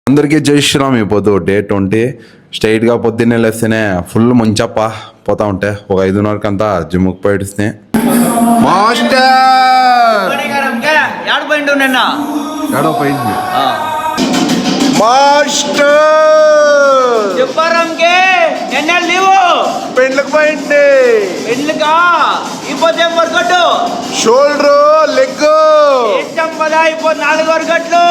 అందరికీ జై శ్రీరామ్. ఇప్పుడు డే 20 స్ట్రైట్గా పొద్దున్నే లేస్తేనే ఫుల్ ముంచప్ప పోతా ఉంటే ఒక 5:30 అంతా జిమ్కి పోయిస్తే మాస్టర్ ఎడో పోయింది మాస్టర్ చెప్పారంకే నిన్న లీవు పెండ్లకు పోయింది పెళ్ళికా ఇప్పుడు వర్కౌట్ షోల్డర్ లెగ్ ఇష్టం కదా ఇప్పుడు 4 వర్కౌట్లు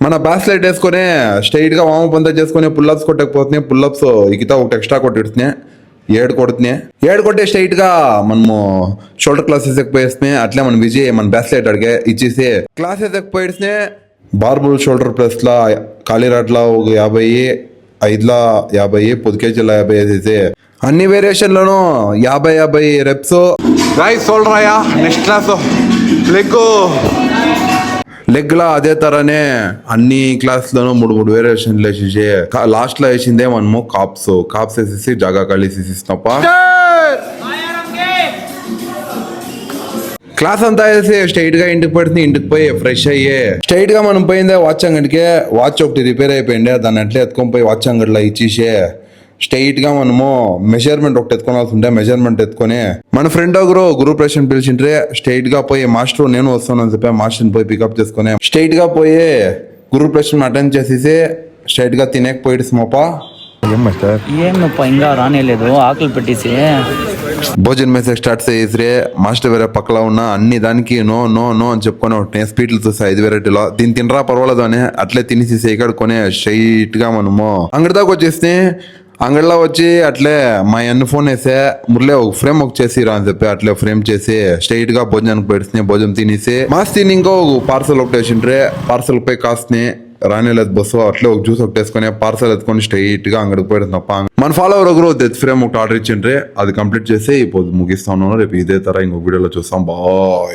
మన బ్యాస్లైట్ వేసుకొని స్ట్రైట్ గా వామప్ అంతా చేసుకుని పుల్అప్స్ కొట్టకపోతున్నాయి. పుల్అప్స్ ఇకితా ఒకటి ఎక్స్ట్రా కొట్టిడుతున్నాయి. 7 కొడుతున్నాయి. 7 కొట్టే స్ట్రైట్ గా మనము షోల్డర్ క్లాసెస్ ఎక్కువేస్తున్నాయి. అట్లే మన విజయ్ మన బ్యాస్లైట్ అడిగే ఇచ్చేసి క్లాసెస్ ఎక్కువేస్తున్నాయి. బార్బుల్ షోల్డర్ ప్రెస్ లా ఖాళీ రాట్లా ఒక 50, 5లా 50, 10 కేజీల 50 వేసేసి అన్ని వేరియేషన్ లోను 50 రెప్స్ రైస్ షోల్డర్ అయ్యా. నెక్స్ట్ క్లాస్ లెగ్ లా అదే తరనే అన్ని క్లాస్ లోనూ 3 వేరియేషన్లు వేసేసి లాస్ట్ లో వేసిందే మనము కాప్స్ వేసేసి జాగా కలిసి తప్ప క్లాస్ అంతా వేసి స్ట్రైట్ గా ఇంటికి పడుతుంది. ఇంటికి పోయి ఫ్రెష్ అయ్యి స్ట్రైట్ గా మనం పోయిందే వాచ్ అంగడికి. వాచ్ ఒకటి రిపేర్ అయిపోయింది. దాన్ని అట్లే ఎత్తుకొని పోయి వాచ్ అంగడిలో ఇచ్చేసి స్ట్రైట్ గా మనము మెజర్మెంట్ ఒకటి ఎత్తుకోవాల్సి ఉంటే మెజర్మెంట్ ఎత్తుకొని మన ఫ్రెండ్ ఒకరు గ్రూప్ ప్రెషన్ పిలిచింటే స్ట్రైట్ గా పోయి మాస్టర్ నేను వస్తానని చెప్పి మాస్టర్ని పోయి పికప్ చేసుకుని స్ట్రైట్ గా పోయి గ్రూప్ ప్రెషన్ అటెండ్ చేసేసి స్ట్రైట్ గా తినేకపోయి స్మోప ఏం ఇంకా రానేలేదు ఆకలి పెట్టేసి భోజన్ మెసేజ్ స్టార్ట్ చేసి మాస్టర్ వేరే పక్కలో ఉన్న అన్ని దానికి నో నో నో అని చెప్పుకొని ఒకటి స్పీడ్లు చూస్తాయి 5 వెరైటీలో. దీన్ని తినరా పర్వాలేదు అని అట్లే తినేసి ఎక్కడుకొని స్ట్రైట్ గా మనము అంగడి దాకా వచ్చేసి అంగడిలో వచ్చి అట్లే మా అన్న ఫోన్ వేసే మురళి ఒక ఫ్రేమ్ ఒక చేసిరా అని చెప్పి అట్లే ఫ్రేమ్ చేసి స్ట్రైట్ గా భోజనానికి పెడుతున్నాయి. భోజనం తినేసి మాస్ తిని ఇంకో పార్సల్ ఒకటి వేసిండ్రే. పార్సల్ పై కాస్ట్ని రానేలేదు బస్సు అట్లే ఒక జ్యూస్ ఒకటి వేసుకొని పార్సల్ ఎత్తుకొని స్ట్రైట్ గా అంగడికి పోయింది తప్ప మన ఫాలోవర్ ఒకరు డెత్ ఫ్రేమ్ ఒకటి ఆర్డర్ ఇచ్చిండ్రే. అది కంప్లీట్ చేసి ఇప్పుడు ముగిస్తాను. రేపు ఇదే తర ఇంకొక వీడియోలో చూస్తాం. బాయ్.